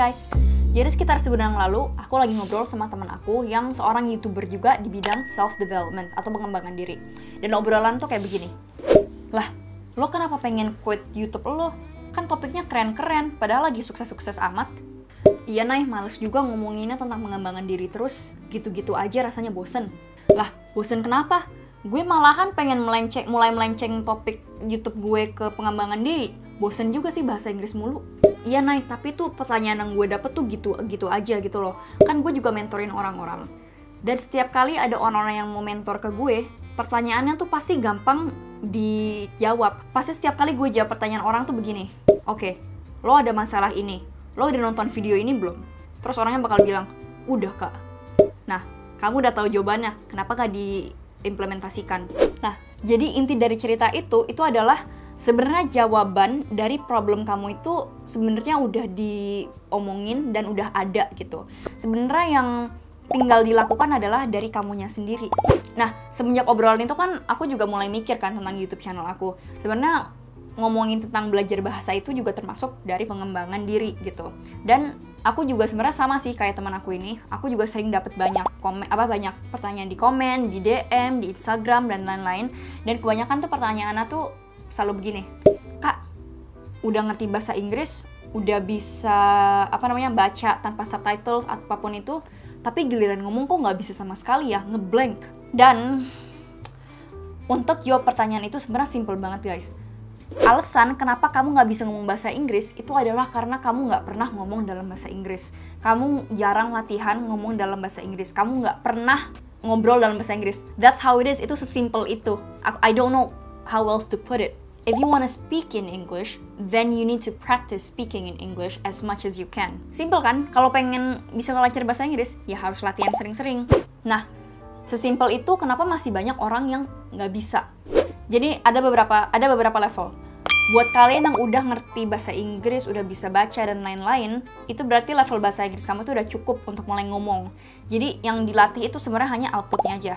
guys, jadi sekitar sebulan lalu aku lagi ngobrol sama teman aku yang seorang YouTuber juga di bidang self-development atau pengembangan diri. Dan obrolan tuh kayak begini, lah lo kenapa pengen quit YouTube lo? Kan topiknya keren-keren, padahal lagi sukses-sukses amat. Iya Nay, males juga ngomonginnya tentang pengembangan diri terus, gitu-gitu aja rasanya bosen. Lah, bosen kenapa? Gue malahan pengen mulai melenceng topik YouTube gue ke pengembangan diri. Bosen juga sih bahasa Inggris mulu. Iya Nay, tapi tuh pertanyaan yang gue dapet tuh gitu aja gitu loh. Kan gue juga mentorin orang-orang. Dan setiap kali ada orang-orang yang mau mentor ke gue, pertanyaannya tuh pasti gampang dijawab. Pasti setiap kali gue jawab pertanyaan orang tuh begini, oke, lo ada masalah ini, lo udah nonton video ini belum? Terus orangnya bakal bilang, udah kak. Nah, kamu udah tahu jawabannya, kenapa gak diimplementasikan? Nah, jadi inti dari cerita itu adalah sebenarnya jawaban dari problem kamu itu sebenarnya udah diomongin dan udah ada gitu. Sebenarnya yang tinggal dilakukan adalah dari kamunya sendiri. Nah, semenjak obrolan itu kan aku juga mulai mikir kan tentang YouTube channel aku. Sebenarnya ngomongin tentang belajar bahasa itu juga termasuk dari pengembangan diri gitu. Dan aku juga sebenarnya sama sih kayak teman aku ini. Aku juga sering dapat banyak pertanyaan di komen, di DM, di Instagram dan lain-lain. Dan kebanyakan tuh pertanyaannya tuh selalu begini, Kak, udah ngerti bahasa Inggris, udah bisa baca tanpa subtitles apapun itu, tapi giliran ngomong kok nggak bisa sama sekali ya, ngeblank. Dan untuk jawab pertanyaan itu sebenarnya simple banget guys. Alasan kenapa kamu nggak bisa ngomong bahasa Inggris itu adalah karena kamu nggak pernah ngomong dalam bahasa Inggris. Kamu jarang latihan ngomong dalam bahasa Inggris. Kamu nggak pernah ngobrol dalam bahasa Inggris. That's how it is. Itu sesimpel itu. I don't know how else to put it. If you want to speak in English, then you need to practice speaking in English as much as you can. Simple kan? Kalau pengen bisa ngelancar bahasa Inggris, ya harus latihan sering-sering. Nah, sesimpel itu kenapa masih banyak orang yang nggak bisa. Jadi ada beberapa level. Buat kalian yang udah ngerti bahasa Inggris, udah bisa baca dan lain-lain, itu berarti level bahasa Inggris kamu tuh udah cukup untuk mulai ngomong. Jadi yang dilatih itu sebenarnya hanya outputnya aja.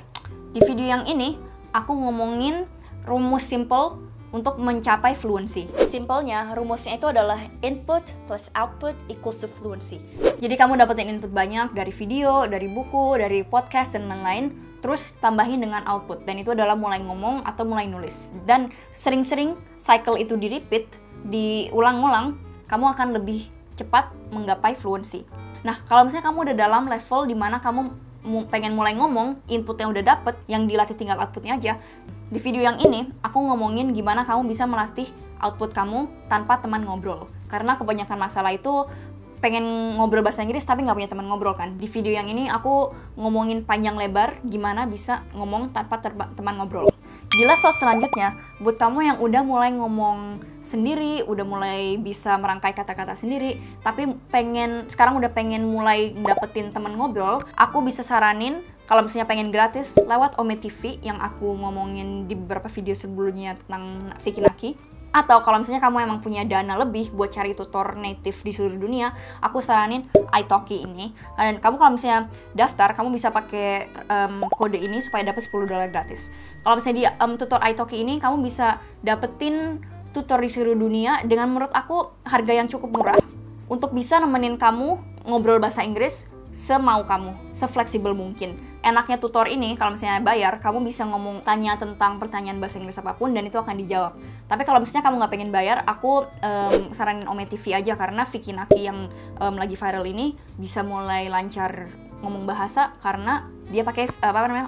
Di video yang ini, aku ngomongin rumus simple untuk mencapai fluency. Simpelnya, rumusnya itu adalah input plus output equals to fluency. Jadi kamu dapetin input banyak dari video, dari buku, dari podcast, dan lain-lain, terus tambahin dengan output. Dan itu adalah mulai ngomong atau mulai nulis. Dan sering-sering cycle itu di-repeat, diulang-ulang, kamu akan lebih cepat menggapai fluency. Nah, kalau misalnya kamu udah dalam level dimana kamu pengen mulai ngomong, input yang udah dapet, yang dilatih tinggal outputnya aja. Di video yang ini, aku ngomongin gimana kamu bisa melatih output kamu tanpa teman ngobrol. Karena kebanyakan masalah itu pengen ngobrol bahasa Inggris tapi nggak punya teman ngobrol kan. Di video yang ini aku ngomongin panjang lebar gimana bisa ngomong tanpa teman ngobrol. Di level selanjutnya, buat kamu yang udah mulai ngomong sendiri, udah mulai bisa merangkai kata-kata sendiri, tapi sekarang udah pengen mulai dapetin teman ngobrol, aku bisa saranin kalau misalnya pengen gratis lewat Ome TV yang aku ngomongin di beberapa video sebelumnya tentang Vicky Naki. Atau kalau misalnya kamu emang punya dana lebih buat cari tutor native di seluruh dunia, aku saranin italki ini. Dan kamu kalau misalnya daftar, kamu bisa pakai kode ini supaya dapat $10 gratis. Kalau misalnya di tutor italki ini, kamu bisa dapetin tutor di seluruh dunia dengan menurut aku harga yang cukup murah untuk bisa nemenin kamu ngobrol bahasa Inggris semau kamu, sefleksibel mungkin. Enaknya tutor ini, kalau misalnya bayar, kamu bisa tanya tentang pertanyaan bahasa Inggris apapun dan itu akan dijawab. Tapi kalau misalnya kamu nggak pengen bayar, aku saranin Ome TV aja karena Vicky Naki yang lagi viral ini bisa mulai lancar ngomong bahasa karena dia pakai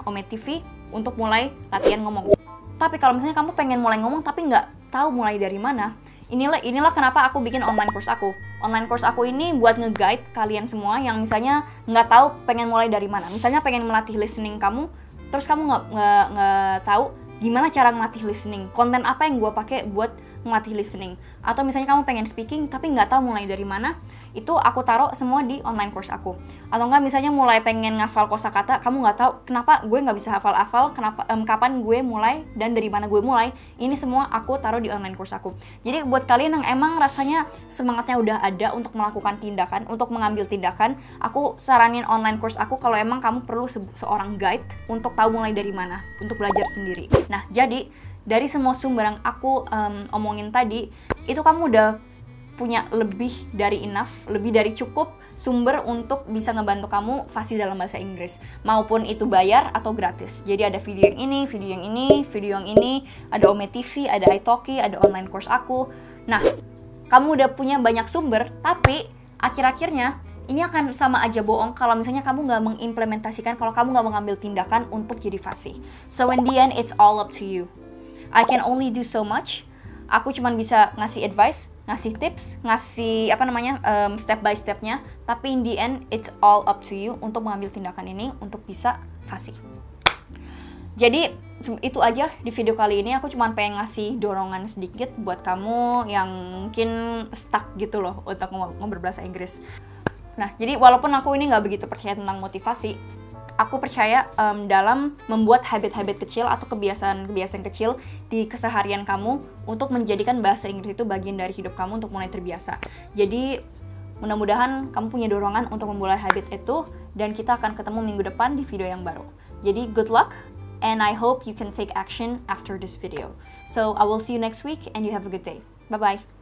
Ome TV untuk mulai latihan ngomong. Tapi kalau misalnya kamu pengen mulai ngomong tapi nggak tahu mulai dari mana, inilah kenapa aku bikin online course aku. Online course aku ini buat nge-guide kalian semua yang misalnya nggak tahu pengen mulai dari mana. Misalnya pengen melatih listening kamu, terus kamu nggak tahu gimana cara ngelatih listening. Konten apa yang gue pakai buat ngelatih listening. Atau misalnya kamu pengen speaking tapi nggak tahu mulai dari mana, itu aku taruh semua di online course aku. Atau enggak misalnya mulai pengen ngafal kosakata, kamu nggak tahu kenapa gue nggak bisa hafal-hafal, kapan gue mulai dan dari mana gue mulai, ini semua aku taruh di online course aku. Jadi buat kalian yang emang rasanya semangatnya udah ada untuk melakukan tindakan, untuk mengambil tindakan, aku saranin online course aku kalau emang kamu perlu seorang guide untuk tahu mulai dari mana, untuk belajar sendiri. Nah, jadi dari semua sumber yang aku omongin tadi, itu kamu udah punya lebih dari enough, lebih dari cukup sumber untuk bisa ngebantu kamu fasih dalam bahasa Inggris. Maupun itu bayar atau gratis. Jadi ada video yang ini, video yang ini, video yang ini, ada Ome TV, ada italki, ada online course aku. Nah, kamu udah punya banyak sumber, tapi akhir-akhirnya ini akan sama aja bohong kalau misalnya kamu nggak mengimplementasikan, kalau kamu nggak mengambil tindakan untuk jadi fasih. So in the end, it's all up to you. I can only do so much. Aku cuman bisa ngasih advice, ngasih tips, ngasih step by stepnya. Tapi in the end, it's all up to you untuk mengambil tindakan ini untuk bisa fasih. Jadi itu aja di video kali ini. Aku cuma pengen ngasih dorongan sedikit buat kamu yang mungkin stuck gitu loh untuk ngobrol bahasa Inggris. Nah, jadi walaupun aku ini nggak begitu percaya tentang motivasi, aku percaya dalam membuat habit-habit kecil atau kebiasaan-kebiasaan kecil di keseharian kamu untuk menjadikan bahasa Inggris itu bagian dari hidup kamu untuk mulai terbiasa. Jadi mudah-mudahan kamu punya dorongan untuk memulai habit itu, dan kita akan ketemu minggu depan di video yang baru. Jadi good luck, and I hope you can take action after this video. So I will see you next week and you have a good day. Bye-bye.